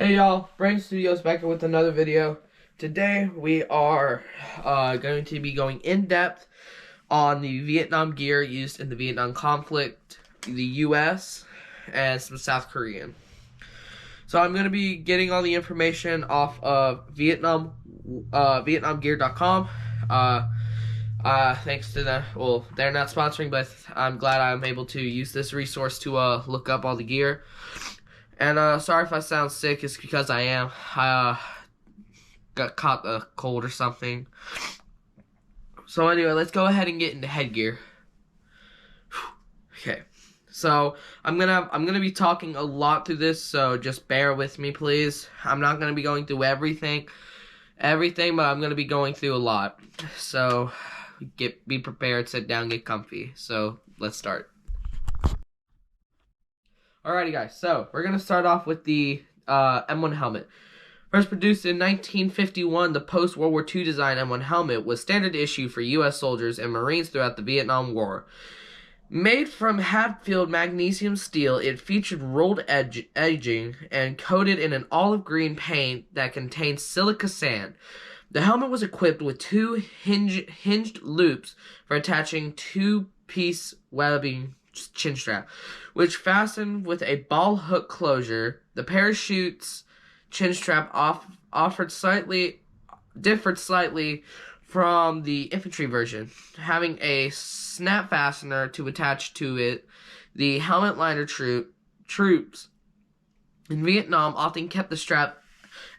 Hey y'all, Brain Studios back here with another video. Today we are going to be going in depth on the Vietnam gear used in the Vietnam conflict, the US, and some South Korean. So I'm going to be getting all the information off of VietnamGear.com. Thanks to them. Well, they're not sponsoring, but I'm glad I'm able to use this resource to look up all the gear. And sorry if I sound sick, it's because I am. I got caught a cold or something. So anyway, let's go ahead and get into headgear. Okay. So I'm gonna be talking a lot through this, so just bear with me, please. I'm not gonna be going through everything, but I'm gonna be going through a lot. So be prepared, sit down, get comfy. So let's start. Alrighty guys, so we're going to start off with the M1 helmet. First produced in 1951, the post-World War II design M1 helmet was standard issue for U.S. soldiers and Marines throughout the Vietnam War. Made from Hatfield magnesium steel, it featured rolled edging and coated in an olive green paint that contained silica sand. The helmet was equipped with two hinged loops for attaching two-piece webbing chin strap, which fastened with a ball hook closure. The parachute's chin strap differed slightly from the infantry version, having a snap fastener to attach to it. The helmet liner troops in Vietnam often kept the strap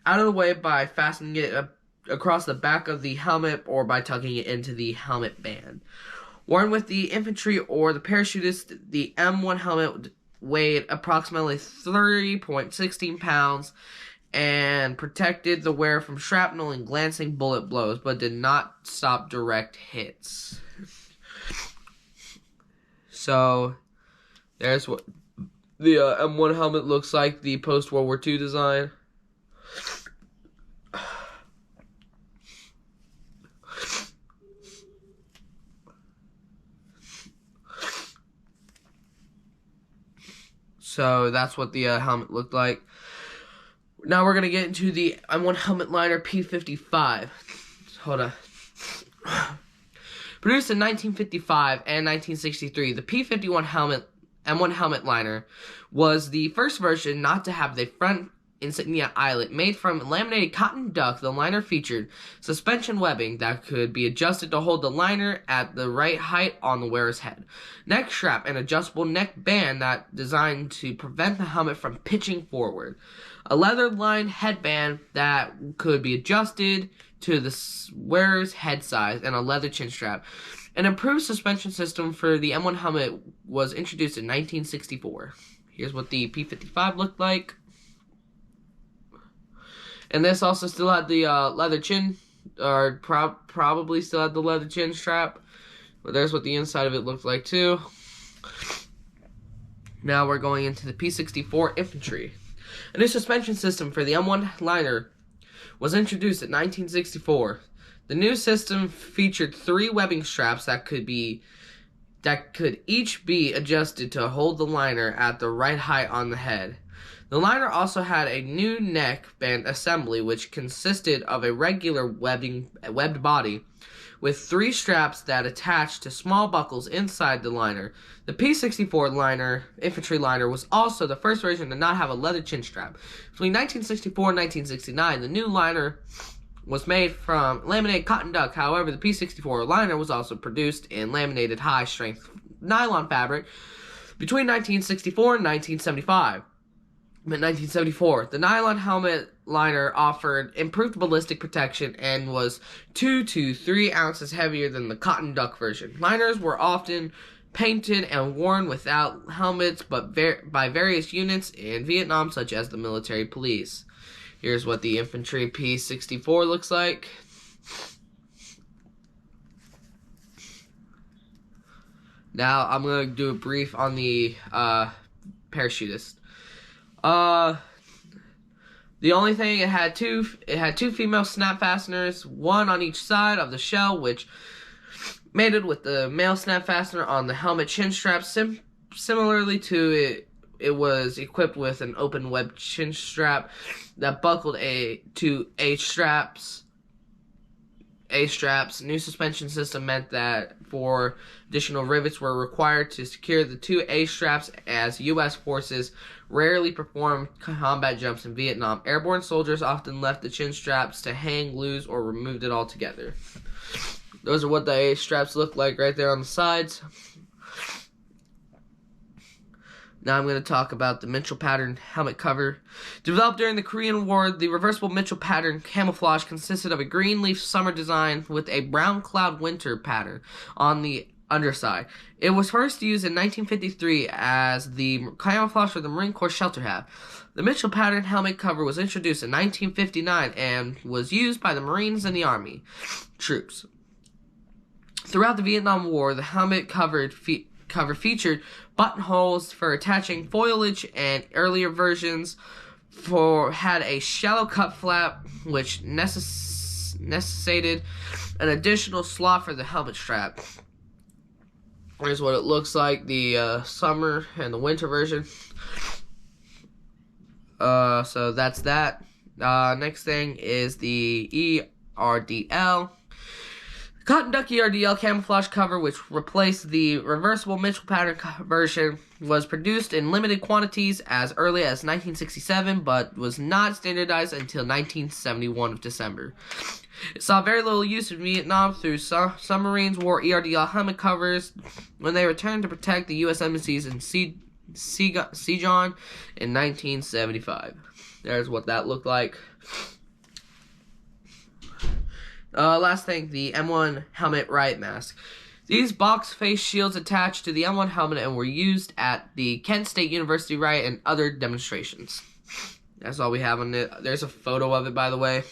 out of the way by fastening it across the back of the helmet or by tucking it into the helmet band. Worn with the infantry or the parachutist, the M1 helmet weighed approximately 3.16 pounds and protected the wearer from shrapnel and glancing bullet blows, but did not stop direct hits. So, there's what the M1 helmet looks like, the post-World War II design. So that's what the helmet looked like. Now we're going to get into the M1 helmet liner P55. Hold on. Produced in 1955 and 1963, the P51 M1 helmet liner was the first version not to have the front insignia eyelet. Made from laminated cotton duck, the liner featured suspension webbing that could be adjusted to hold the liner at the right height on the wearer's head, neck strap, and adjustable neck band that designed to prevent the helmet from pitching forward, a leather-lined headband that could be adjusted to the wearer's head size, and a leather chin strap. An improved suspension system for the M1 helmet was introduced in 1964. Here's what the P55 looked like. And this also still had the leather chin, or probably still had the leather chin strap. But there's what the inside of it looked like too. Now we're going into the P64 infantry. A new suspension system for the M1 liner was introduced in 1964. The new system featured three webbing straps that could each be adjusted to hold the liner at the right height on the head. The liner also had a new neck band assembly, which consisted of a regular webbed body with three straps that attached to small buckles inside the liner. The P64 infantry liner was also the first version to not have a leather chin strap. Between 1964 and 1969, the new liner was made from laminated cotton duck. However, the P64 liner was also produced in laminated high-strength nylon fabric between 1964 and 1975. In 1974, the nylon helmet liner offered improved ballistic protection and was 2 to 3 ounces heavier than the cotton duck version. Liners were often painted and worn without helmets by various units in Vietnam, such as the military police. Here's what the infantry P64 looks like. Now I'm going to do a brief on the parachutist. The only thing, it had two female snap fasteners, one on each side of the shell, which mated with the male snap fastener on the helmet chin strap, similarly to it it was equipped with an open web chin strap that buckled to A-straps. New suspension system meant that four additional rivets were required to secure the two A-straps, as U.S. forces rarely performed combat jumps in Vietnam. Airborne soldiers often left the chin straps to hang loose or removed it altogether. Those are what the A-straps look like right there on the sides. Now I'm going to talk about the Mitchell pattern helmet cover. Developed during the Korean War, the reversible Mitchell pattern camouflage consisted of a green leaf summer design with a brown cloud winter pattern on the underside. It was first used in 1953 as the camouflage for the Marine Corps shelter hat. The Mitchell pattern helmet cover was introduced in 1959 and was used by the Marines and the Army troops. Throughout the Vietnam War, the helmet cover featured buttonholes for attaching foliage, and earlier versions had a shallow cut flap, which necessitated an additional slot for the helmet strap. Here's what it looks like, the summer and the winter version. So that's that. Next thing is the ERDL. Cotton Duck ERDL camouflage cover, which replaced the reversible Mitchell pattern version, was produced in limited quantities as early as 1967, but was not standardized until 1971 of December. It saw very little use in Vietnam through submarines wore ERDL helmet covers when they returned to protect the U.S. embassies in Saigon in 1975. There's what that looked like. Last thing, the M1 helmet riot mask. These box face shields attached to the M1 helmet and were used at the Kent State University riot and other demonstrations. That's all we have on it. There's a photo of it, by the way.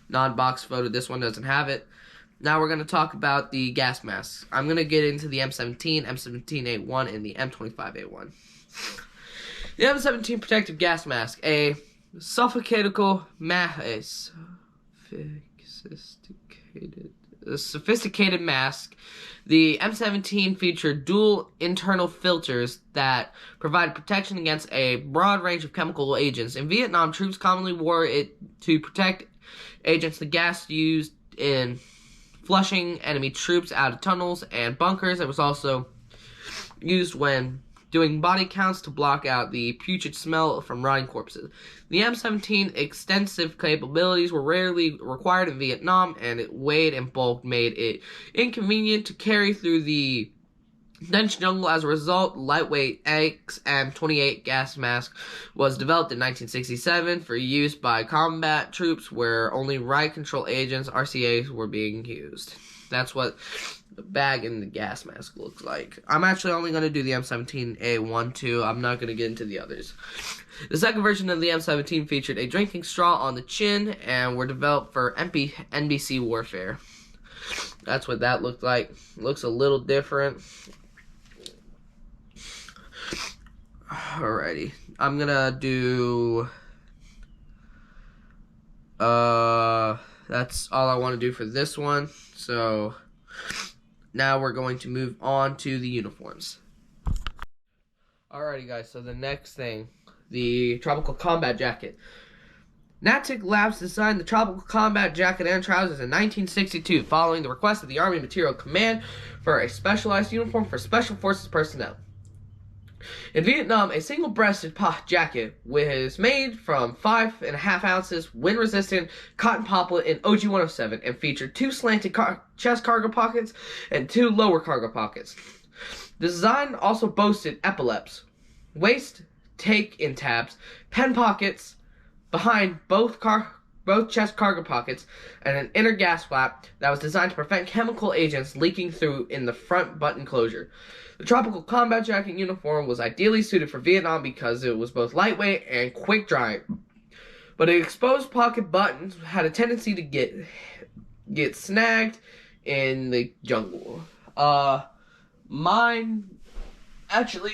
Non-box photo. This one doesn't have it. Now we're going to talk about the gas masks. I'm going to get into the M17, M17A1, and the M25A1. The M17 protective gas mask. A sophisticated mask. The M17 featured dual internal filters that provided protection against a broad range of chemical agents. In Vietnam, troops commonly wore it to protect against the gas used in flushing enemy troops out of tunnels and bunkers. It was also used when doing body counts to block out the putrid smell from rotting corpses. The M17 extensive capabilities were rarely required in Vietnam, and its weight and bulk made it inconvenient to carry through the dense jungle. As a result, lightweight XM28 gas mask was developed in 1967 for use by combat troops where only riot control agents, RCAs, were being used. That's what the bag and the gas mask looks like. I'm actually only going to do the M17A1, 2. I'm not going to get into the others. The second version of the M17 featured a drinking straw on the chin and were developed for NBC warfare. That's what that looked like. Looks a little different. Alrighty. I'm going to do... that's all I want to do for this one. So... now we're going to move on to the uniforms. Alrighty guys, so the next thing, the Tropical Combat Jacket. Natick Labs designed the Tropical Combat Jacket and trousers in 1962 following the request of the Army Material Command for a specialized uniform for Special Forces personnel. In Vietnam, a single-breasted jacket was made from 5.5 ounces, wind-resistant cotton poplin in OG-107 and featured 2 slanted chest cargo pockets and 2 lower cargo pockets. The design also boasted epaulets, waist take-in tabs, pen pockets behind both chest cargo pockets, and an inner gas flap that was designed to prevent chemical agents leaking through in the front button closure. The Tropical Combat Jacket uniform was ideally suited for Vietnam because it was both lightweight and quick drying. But the exposed pocket buttons had a tendency to get snagged in the jungle. Mine actually,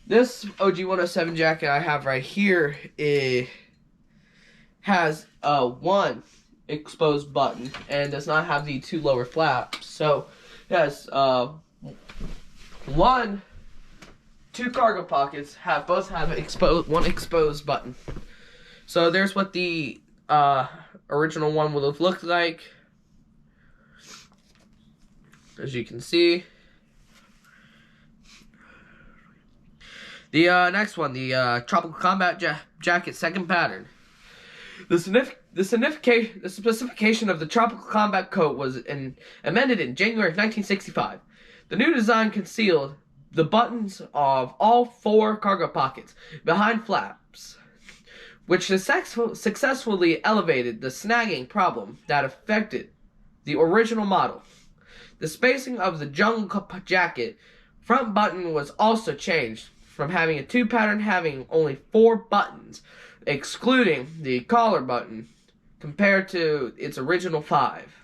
this OG-107 jacket I have right here, it has one exposed button and does not have the 2 lower flaps. So it has one two cargo pockets both have one exposed button. So there's what the original one would have looked like. As you can see. The next one, the Tropical Combat Jacket second pattern. The specification of the Tropical Combat Coat was amended in January of 1965. The new design concealed the buttons of all four cargo pockets behind flaps, which successfully elevated the snagging problem that affected the original model. The spacing of the Jungle Jacket front button was also changed from having a two pattern having only 4 buttons, excluding the collar button, compared to its original 5.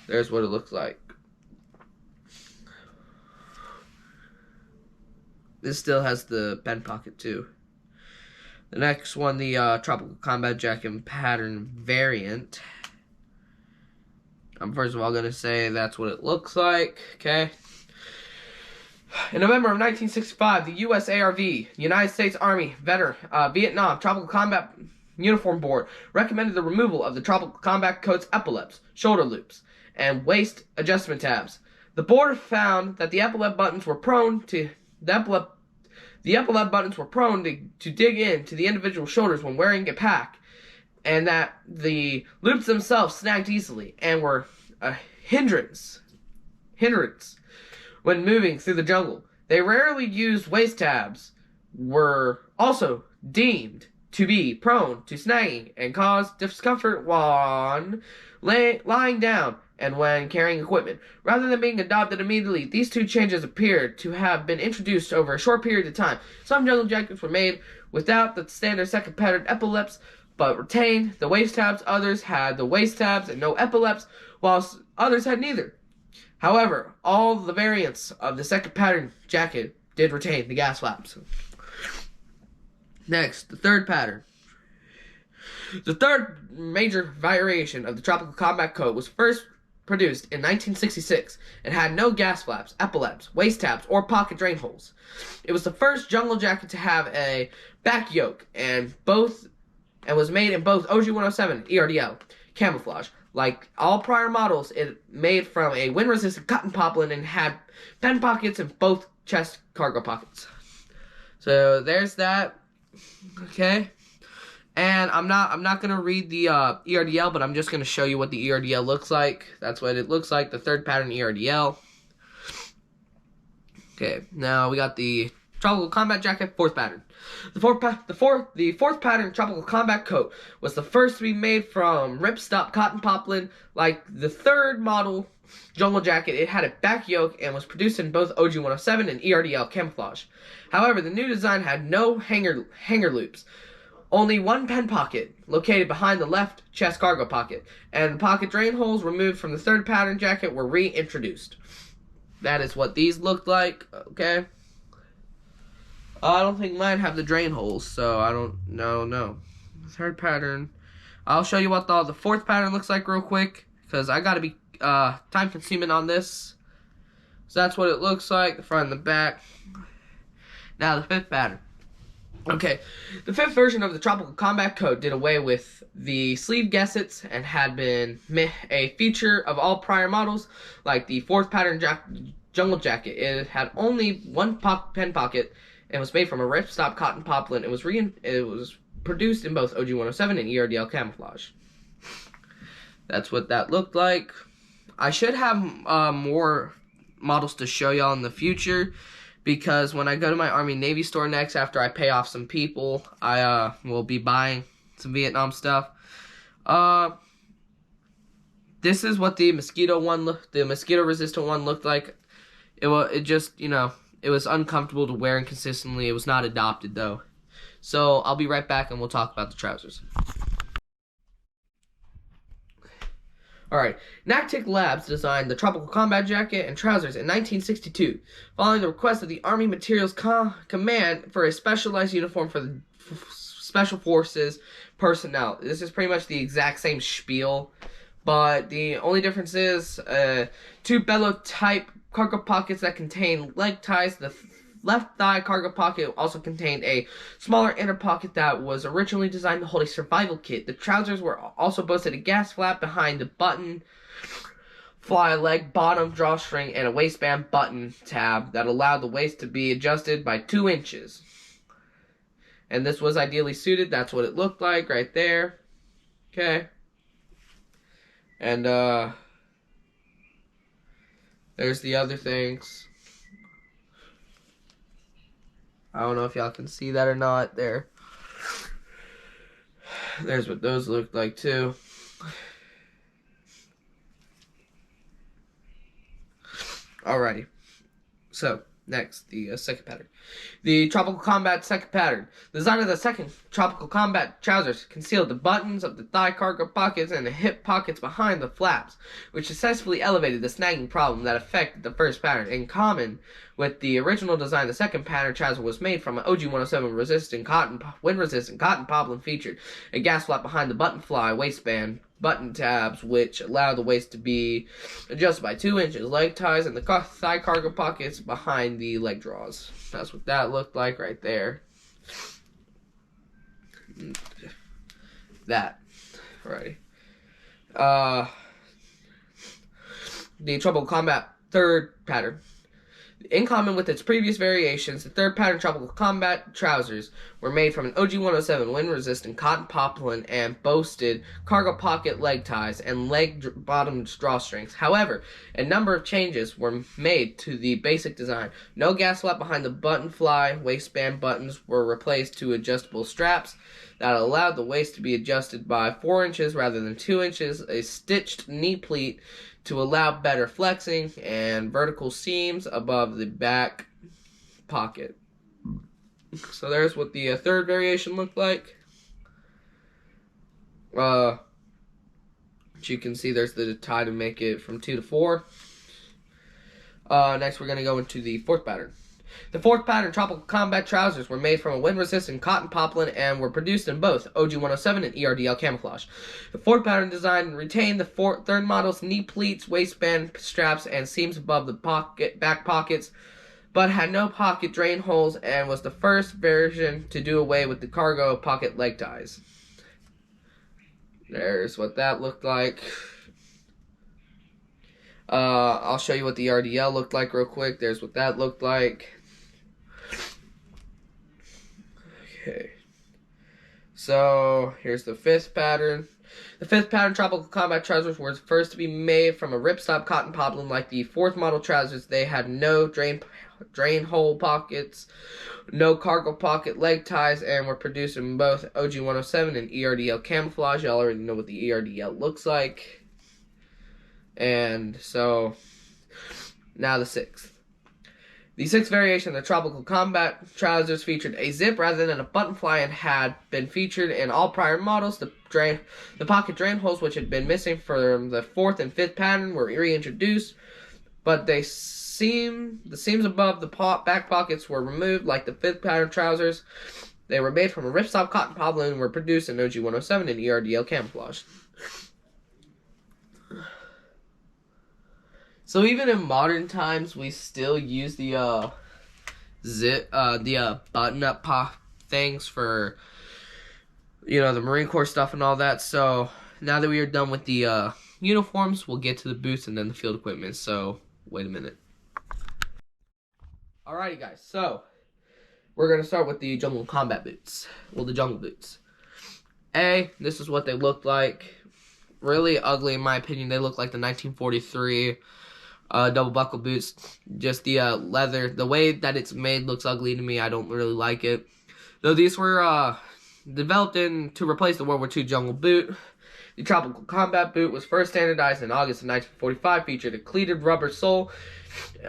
There's what it looks like. This still has the pen pocket too. The next one, the Tropical Combat Jacket pattern variant. I'm first of all going to say that's what it looks like, okay? In November of 1965, the USARV, United States Army Vietnam Tropical Combat Uniform Board, recommended the removal of the Tropical Combat Coat's epaulets, shoulder loops, and waist adjustment tabs. The board found that the epaulet buttons were prone to to dig into the individual shoulders when wearing a pack, and that the loops themselves snagged easily and were a hindrance when moving through the jungle. They rarely used waist tabs, were also deemed to be prone to snagging and cause discomfort while lying down and when carrying equipment. Rather than being adopted immediately, these two changes appeared to have been introduced over a short period of time. Some jungle jackets were made without the standard second pattern epaulets, but retained the waist tabs. Others had the waist tabs and no epaulets, whilst others had neither. However, all the variants of the second pattern jacket did retain the gas flaps. Next, the third pattern. The third major variation of the Tropical Combat Coat was first produced in 1966 and had no gas flaps, epaulets, waist tabs, or pocket drain holes. It was the first jungle jacket to have a back yoke and was made in both OG-107 and ERDL camouflage. Like all prior models, it made from a wind-resistant cotton poplin and had pen pockets in both chest cargo pockets. So there's that. Okay. And I'm not gonna read the ERDL, but I'm just gonna show you what the ERDL looks like. That's what it looks like, the third pattern ERDL. Okay, now we got the Tropical Combat Jacket fourth pattern. The fourth pattern Tropical Combat Coat was the first to be made from ripstop cotton poplin. Like the third model jungle jacket, it had a back yoke and was produced in both OG-107 and ERDL camouflage. However, the new design had no hanger loops. Only one pen pocket located behind the left chest cargo pocket, and pocket drain holes removed from the third pattern jacket were reintroduced. That is what these looked like, okay? I don't think mine have the drain holes, so I don't know. Third pattern. I'll show you what the fourth pattern looks like real quick, because I gotta be time consuming on this. So that's what it looks like, the front and the back. Now the fifth pattern. Okay, the fifth version of the Tropical Combat Coat did away with the sleeve gussets and had been a feature of all prior models, like the fourth pattern jungle jacket. It had only one pen pocket and was made from a ripstop cotton poplin. It was produced in both OG-107 and ERDL camouflage. That's what that looked like. I should have more models to show y'all in the future, because when I go to my Army Navy store next, after I pay off some people, I will be buying some Vietnam stuff. This is what the mosquito resistant one looked like. It was uncomfortable to wear inconsistently. It was not adopted though. So I'll be right back and we'll talk about the trousers. Alright, Nactic Labs designed the Tropical Combat Jacket and trousers in 1962, following the request of the Army Materials Command for a specialized uniform for the Special Forces personnel. This is pretty much the exact same spiel, but the only difference is two bellow-type cargo pockets that contain leg ties. The left thigh cargo pocket also contained a smaller inner pocket that was originally designed to hold a survival kit. The trousers were also boasted a gas flap behind the button fly leg bottom drawstring and a waistband button tab that allowed the waist to be adjusted by 2 inches. And this was ideally suited. That's what it looked like right there. Okay. And there's the other things. I don't know if y'all can see that or not there. There's what those look like too. Alrighty. So, next, the second pattern. The Tropical Combat second pattern. The design of the second Tropical Combat trousers concealed the buttons of the thigh cargo pockets and the hip pockets behind the flaps, which successfully elevated the snagging problem that affected the first pattern. In common with the original design, the second pattern trouser was made from an OG-107 wind-resistant cotton poplin, featured a gas flap behind the button fly waistband button tabs, which allowed the waist to be adjusted by 2 inches, leg ties, and the thigh cargo pockets behind the leg draws. That's what that looked like right there. That. Alrighty. The Tropical Combat third pattern. In common with its previous variations, the third pattern Tropical Combat trousers were made from an OG-107 wind-resistant cotton poplin and boasted cargo pocket leg ties and leg bottom drawstrings. However, a number of changes were made to the basic design. No gas flap behind the button fly waistband buttons were replaced to adjustable straps that allowed the waist to be adjusted by 4 inches rather than 2 inches, a stitched knee pleat to allow better flexing, and vertical seams above the back pocket. So there's what the third variation looked like. As you can see, there's the tie to make it from 2 to 4. Next, we're going to go into the fourth pattern. The fourth pattern Tropical Combat trousers were made from a wind-resistant cotton poplin and were produced in both OG-107 and ERDL camouflage. The fourth pattern design retained the third model's knee pleats, waistband straps, and seams above the back pockets, but had no pocket drain holes and was the first version to do away with the cargo pocket leg ties. There's what that looked like. I'll show you what the ERDL looked like real quick. There's what that looked like. Okay. So, here's the fifth pattern. The fifth pattern Tropical Combat trousers were first to be made from a ripstop cotton poplin. Like the fourth model trousers, they had no drain hole pockets, no cargo pocket leg ties, and were produced in both OG-107 and ERDL camouflage. Y'all already know what the ERDL looks like. And so, now the sixth. The sixth variation of the Tropical Combat trousers featured a zip rather than a button fly and had been featured in all prior models. The pocket drain holes, which had been missing from the fourth and fifth pattern, were reintroduced, but the seams above the back pockets were removed like the fifth pattern trousers. They were made from a ripstop cotton poplin and were produced in OG-107 and ERDL camouflage. So even in modern times, we still use the button-up things for, the Marine Corps stuff and all that. So now that we are done with the uniforms, we'll get to the boots and then the field equipment. So wait a minute. Alrighty, guys. So we're gonna start with the jungle combat boots. Well, the jungle boots. This is what they look like. Really ugly, in my opinion. They look like the 1943. Double buckle boots. Just the leather, the way that it's made looks ugly to me. I don't really like it. Though these were developed to replace the World War II jungle boot. The Tropical Combat boot was first standardized in August of 1945. Featured a cleated rubber sole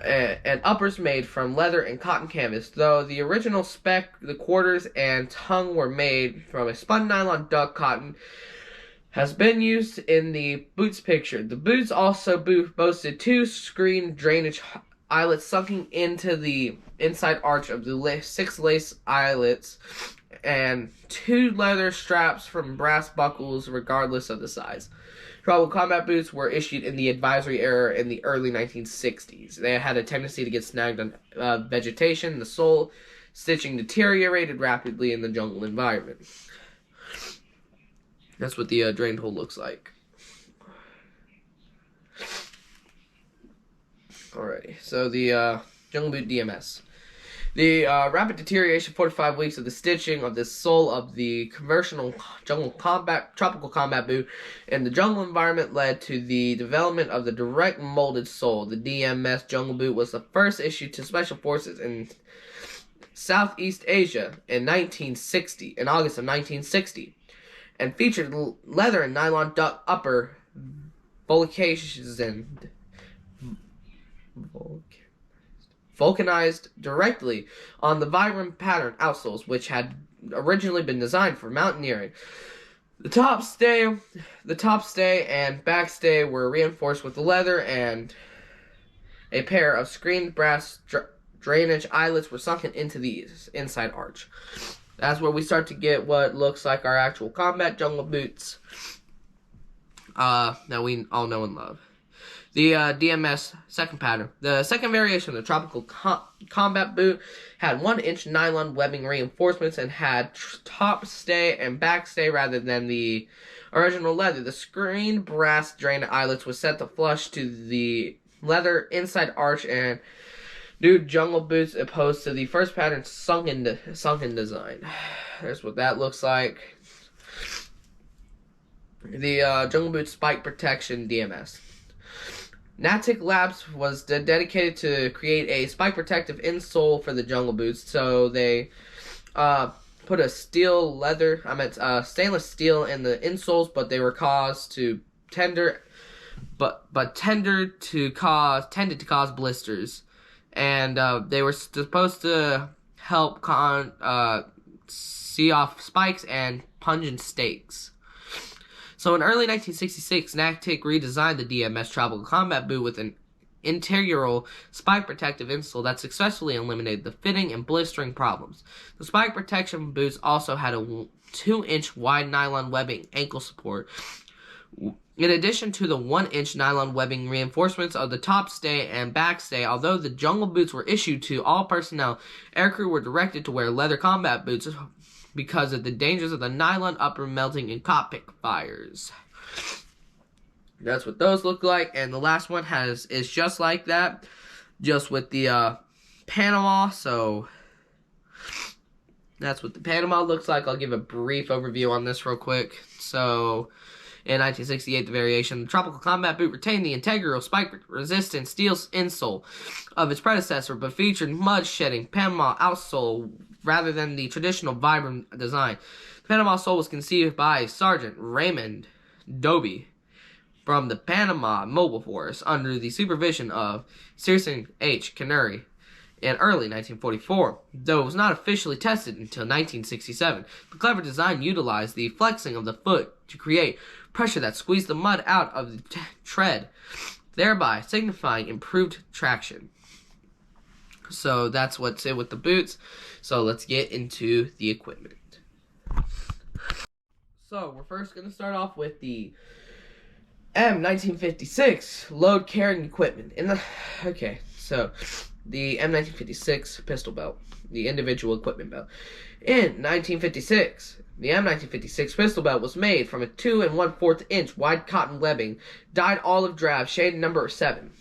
and uppers made from leather and cotton canvas. Though the original spec, the quarters and tongue were made from a spun nylon duck cotton, has been used in the boots pictured. The boots also boasted 2 screen drainage eyelets sunken into the inside arch of the 6 lace eyelets, and 2 leather straps from brass buckles regardless of the size. Tropical combat boots were issued in the advisory era in the early 1960s. They had a tendency to get snagged on vegetation. The sole stitching deteriorated rapidly in the jungle environment. That's what the drained hole looks like. Alrighty, so the Jungle Boot DMS. The rapid deterioration 4 to 5 weeks of the stitching of the sole of the conventional tropical combat boot in the jungle environment led to the development of the direct molded sole. The DMS Jungle Boot was the first issued to special forces in Southeast Asia in August of 1960, and featured leather and nylon duck upper vulcanized directly on the Vibram pattern outsoles, which had originally been designed for mountaineering. The top stay and back stay were reinforced with leather, and a pair of screened brass drainage eyelets were sunken into the inside arch. That's where we start to get what looks like our actual combat jungle boots that we all know and love. The DMS second pattern. The second variation of the tropical combat boot had 1-inch nylon webbing reinforcements and had top stay and back stay rather than the original leather. The screened brass drained eyelets was set to flush to the leather inside arch and new jungle boots opposed to the first pattern sunken design. There's what that looks like. The Jungle Boot Spike Protection DMS. Natic Labs was dedicated to create a spike protective insole for the Jungle Boots, so they put a stainless steel in the insoles, but they were tended to cause blisters, and they were supposed to help see off spikes and pungent stakes. So in early 1966, Natic redesigned the DMS Tropical Combat Boot with an integral spike protective insole that successfully eliminated the fitting and blistering problems. The spike protection boots also had a 2-inch wide nylon webbing ankle support. In addition to the 1-inch nylon webbing reinforcements of the top stay and back stay, although the jungle boots were issued to all personnel, aircrew were directed to wear leather combat boots because of the dangers of the nylon upper melting in cockpit fires. That's what those look like, and the last one is just like that, just with the Panama. So that's what the Panama looks like. I'll give a brief overview on this real quick. So in 1968, the variation, the Tropical Combat Boot retained the integral spike-resistant steel insole of its predecessor, but featured mud-shedding Panama outsole rather than the traditional Vibram design. The Panama sole was conceived by Sergeant Raymond Doby from the Panama Mobile Force under the supervision of Searson H. Canary in early 1944, though it was not officially tested until 1967. The clever design utilized the flexing of the foot to create pressure that squeezed the mud out of the tread, thereby signifying improved traction. So that's what's it with the boots. So let's get into the equipment. So we're first going to start off with the M1956 load carrying equipment. So the M1956 pistol belt, the individual equipment belt. In 1956, the M1956 pistol belt was made from a 2 1/4 inch wide cotton webbing, dyed olive drab, shade number 7.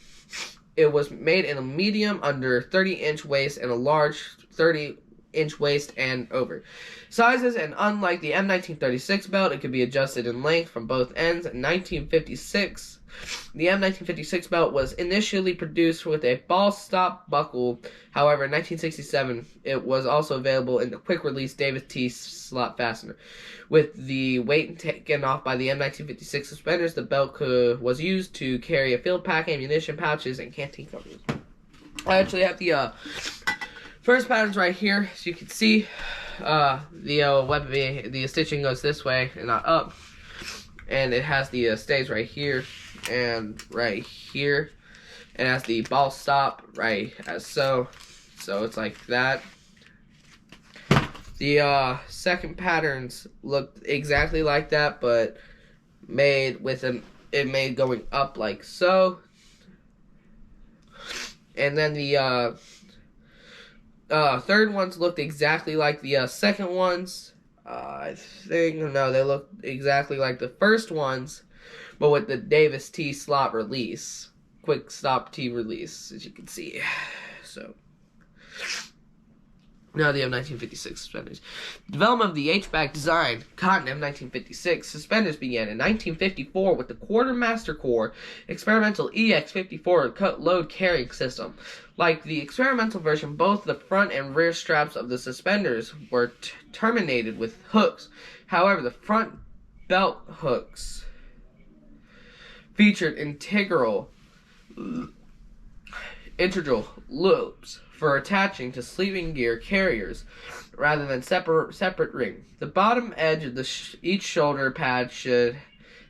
It was made in a medium under 30-inch waist and a large 30-inch waist and over sizes, and unlike the M1936 belt, it could be adjusted in length from both ends. In 1956, the M1956 belt was initially produced with a ball stop buckle. However, in 1967, it was also available in the quick-release Davis T slot fastener. With the weight taken off by the M1956 suspenders, the belt was used to carry a field pack, ammunition pouches, and canteen covers. I actually have the first patterns right here, as you can see. The stitching goes this way and not up, and it has the stays right here and right here, and has the ball stop right as so. So it's like that. The second patterns looked exactly like that, but made with it made going up like so. And then the third ones looked exactly like the second ones. I think, no, they looked exactly like the first ones, but with the Davis T slot release. Quick stop T release, as you can see. So, now the M1956 suspenders. Development of the H-back design, Cotton M1956 suspenders began in 1954 with the Quartermaster Core experimental EX54 cut load carrying system. Like the experimental version, both the front and rear straps of the suspenders were terminated with hooks. However, the front belt hooks featured integral loops for attaching to sleeping gear carriers rather than separate ring. The bottom edge of each shoulder pad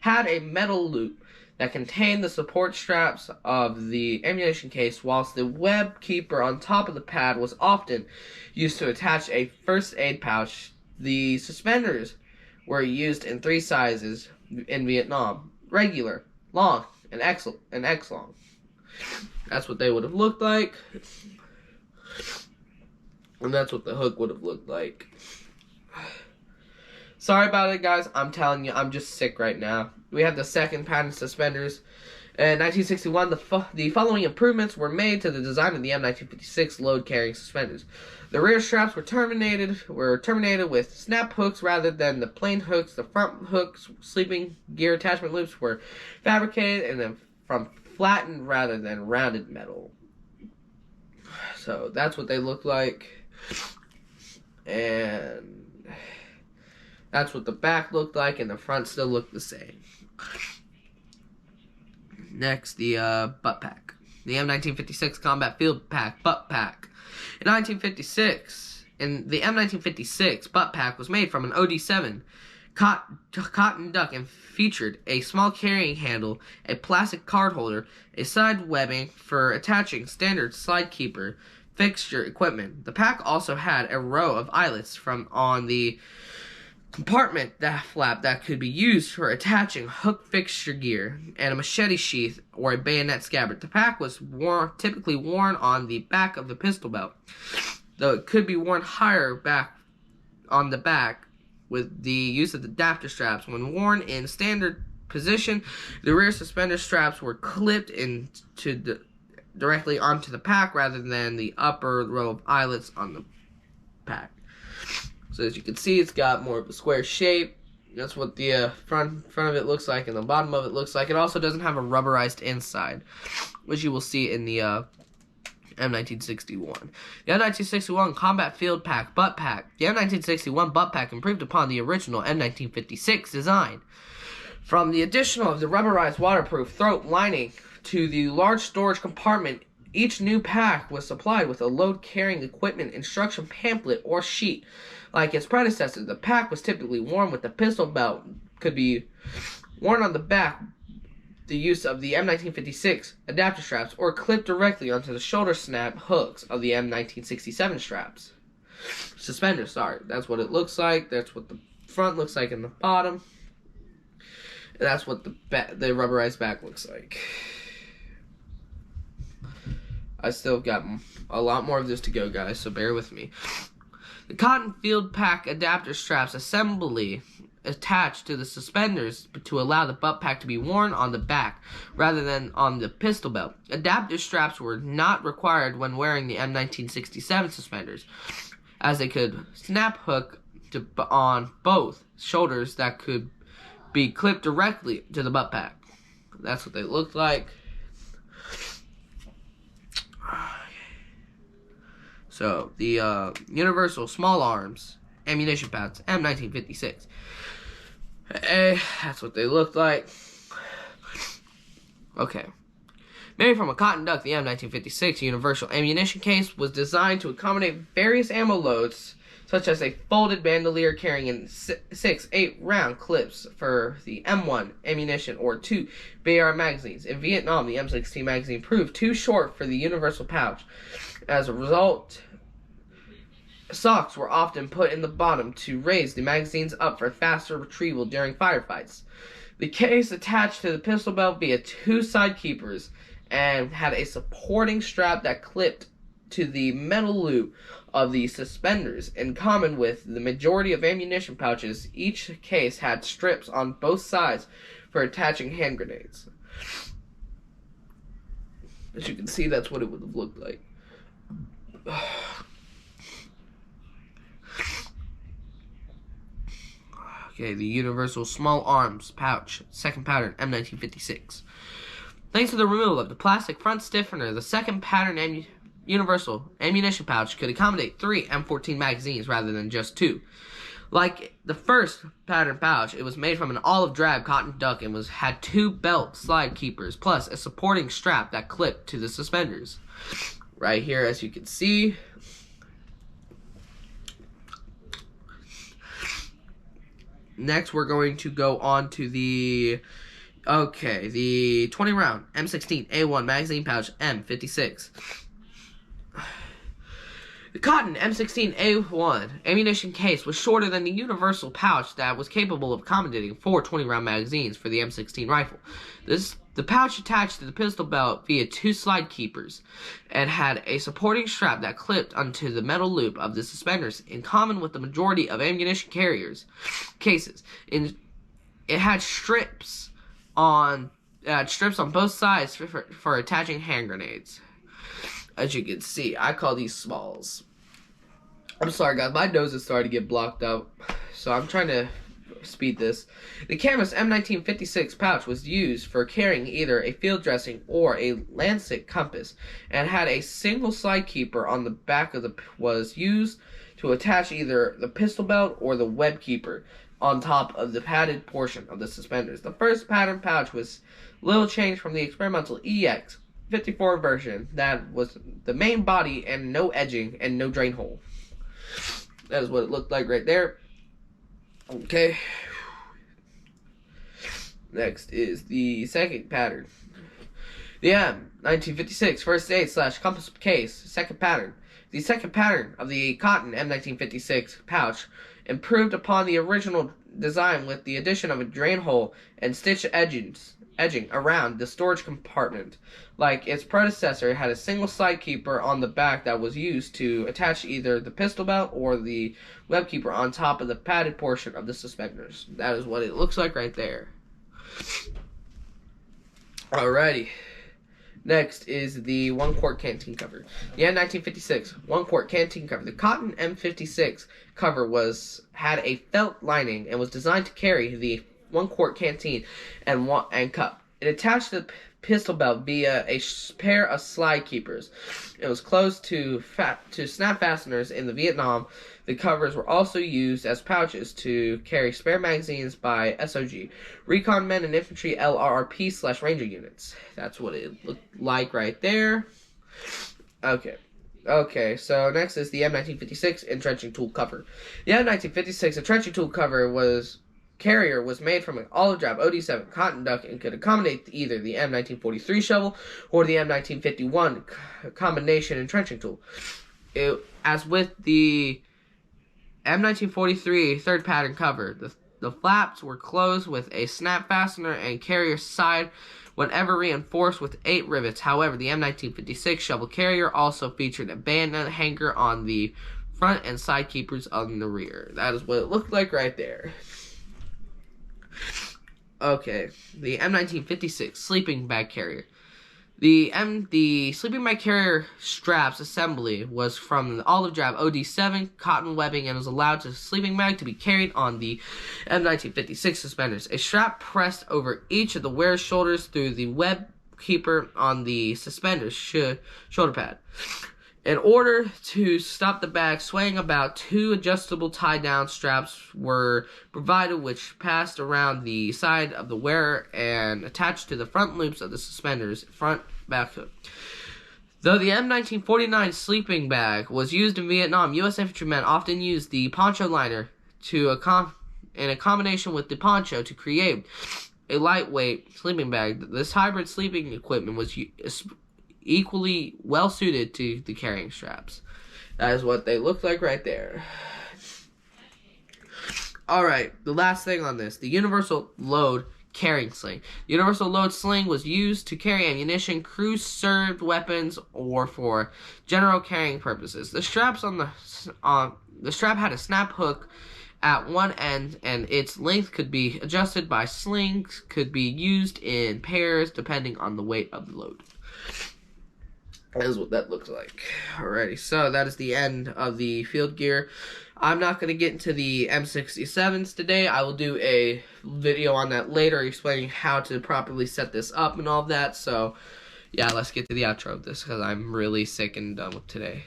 had a metal loop that contained the support straps of the ammunition case, whilst the web keeper on top of the pad was often used to attach a first aid pouch. The suspenders were used in 3 sizes in Vietnam: regular, long, and X long. That's what they would have looked like. And that's what the hook would have looked like. Sorry about it, guys. I'm telling you, I'm just sick right now. We have the second pattern suspenders. In 1961, the following improvements were made to the design of the M1956 load-carrying suspenders. The rear straps were terminated with snap hooks rather than the plain hooks. The front hooks, sleeping gear attachment loops, were fabricated and then from flattened rather than rounded metal. So that's what they look like. And that's what the back looked like, and the front still looked the same. Next, the butt pack. The M1956 Combat Field Pack butt pack. In 1956, the M1956 butt pack was made from an OD7 cotton duck and featured a small carrying handle, a plastic card holder, a side webbing for attaching standard slide keeper fixture equipment. The pack also had a row of eyelets on the compartment flap that could be used for attaching hook fixture gear and a machete sheath or a bayonet scabbard. The pack was typically worn on the back of the pistol belt, though it could be worn higher back on the back with the use of the adapter straps. When worn in standard position, the rear suspender straps were clipped directly onto the pack rather than the upper row of eyelets on the pack. So as you can see, it's got more of a square shape. That's what the front of it looks like, and the bottom of it looks like. It also doesn't have a rubberized inside, which you will see in the M1961. The M1961 Combat Field Pack butt pack. The M1961 butt pack improved upon the original M1956 design. From the addition of the rubberized waterproof throat lining to the large storage compartment, each new pack was supplied with a load-carrying equipment instruction pamphlet or sheet. Like its predecessor, the pack was typically worn with the pistol belt, could be worn on the back, the use of the M1956 adapter straps, or clipped directly onto the shoulder snap hooks of the M1967 suspenders. That's what it looks like. That's what the front looks like in the bottom. And that's what the rubberized back looks like. I still got a lot more of this to go, guys, so bear with me. The Cotton Field Pack adapter straps assembly attached to the suspenders to allow the butt pack to be worn on the back rather than on the pistol belt. Adapter straps were not required when wearing the M1967 suspenders, as they could snap hook on both shoulders that could be clipped directly to the butt pack. That's what they looked like. So, the Universal Small Arms Ammunition Pads, M1956. That's what they looked like. Okay. Made from a cotton duck, the M1956 Universal Ammunition Case was designed to accommodate various ammo loads such as a folded bandolier carrying 6 8-round clips for the M1 ammunition or 2 BAR magazines. In Vietnam, the M16 magazine proved too short for the universal pouch. As a result, socks were often put in the bottom to raise the magazines up for faster retrieval during firefights. The case attached to the pistol belt via 2 side keepers and had a supporting strap that clipped to the metal loop of the suspenders. In common with the majority of ammunition pouches, each case had strips on both sides for attaching hand grenades. As you can see, that's what it would have looked like. Okay, the Universal Small Arms Pouch, second pattern, M1956. Thanks to the removal of the plastic front stiffener, the second pattern Universal ammunition pouch could accommodate 3 M14 magazines rather than just 2. Like the first pattern pouch, it was made from an olive drab cotton duck and had 2 belt slide keepers plus a supporting strap that clipped to the suspenders. Right here, as you can see. Next, we're going to go on to the 20-round M16A1 magazine pouch M56. The cotton M16A1 ammunition case was shorter than the universal pouch that was capable of accommodating 4 20-round magazines for the M16 rifle. The pouch attached to the pistol belt via 2 slide keepers and had a supporting strap that clipped onto the metal loop of the suspenders. In common with the majority of ammunition cases, it had strips on both sides for attaching hand grenades. As you can see, I call these smalls. I'm sorry, guys. My nose is starting to get blocked out, so I'm trying to speed this. The Camus M1956 pouch was used for carrying either a field dressing or a Lancet compass, and had a single slide keeper on the back of was used to attach either the pistol belt or the web keeper on top of the padded portion of the suspenders. The first pattern pouch was little changed from the experimental EX54 version that was the main body and no edging and no drain hole. That is what it looked like right there. Okay. Next is the second pattern. The M1956 first aid / compass case, second pattern. The second pattern of the cotton M1956 pouch improved upon the original design with the addition of a drain hole and stitch edging around the storage compartment. Like its predecessor, it had a single slide keeper on the back that was used to attach either the pistol belt or the web keeper on top of the padded portion of the suspenders. That is what it looks like right there. Alrighty. Next is the 1-quart canteen cover. The M1956 1-quart canteen cover. The cotton M56 cover had a felt lining and was designed to carry the 1-quart canteen and cup. It attached the pistol belt via a pair of slide keepers. It was closed to snap fasteners in the Vietnam. The covers were also used as pouches to carry spare magazines by SOG, Recon Men and Infantry LRRP / Ranger units. That's what it looked like right there. Okay, so next is the M1956 entrenching tool cover. The M1956 entrenching tool cover carrier was made from an olive drab OD7 cotton duck and could accommodate either the M1943 shovel or the M1951 combination entrenching tool. As with the M1943 third pattern cover, the flaps were closed with a snap fastener and carrier side whenever reinforced with 8 rivets. However, the M1956 shovel carrier also featured a bayonet hanger on the front and side keepers on the rear. That is what it looked like right there. Okay, the M1956 sleeping bag carrier. The sleeping bag carrier straps assembly was from the olive drab OD7 cotton webbing and was allowed the sleeping bag to be carried on the M1956 suspenders. A strap pressed over each of the wearer's shoulders through the web keeper on the suspenders shoulder pad. In order to stop the bag swaying about, 2 adjustable tie-down straps were provided which passed around the side of the wearer and attached to the front loops of the suspenders, front back hook. Though the M1949 sleeping bag was used in Vietnam, U.S. infantrymen often used the poncho liner in a combination with the poncho to create a lightweight sleeping bag. This hybrid sleeping equipment was equally well suited to the carrying straps. That is what they look like right there. Alright, the last thing on this, the universal load carrying sling. The universal load sling was used to carry ammunition, crew-served weapons, or for general carrying purposes. The strap had a snap hook at one end, and its length could be adjusted by slings, could be used in pairs depending on the weight of the load. That is what that looks like. Alrighty, so that is the end of the field gear. I'm not going to get into the M67s today. I will do a video on that later explaining how to properly set this up and all of that. So, yeah, let's get to the outro of this because I'm really sick and done with today.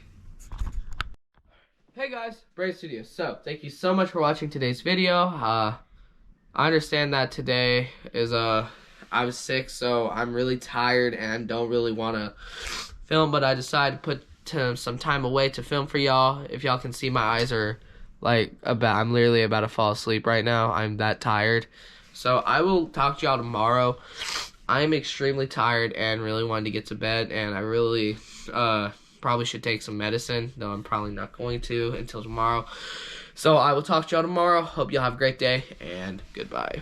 Hey guys, Brave Studios. So, thank you so much for watching today's video. I understand that today is I was sick, so I'm really tired and don't really want to film, but I decided to put some time away to film for y'all. If y'all can see, my eyes are like I'm literally about to fall asleep right now. I'm that tired. So I will talk to y'all tomorrow. I'm extremely tired and really wanted to get to bed, and I really probably should take some medicine, though I'm probably not going to until tomorrow. So I will talk to y'all tomorrow. Hope y'all have a great day, and goodbye.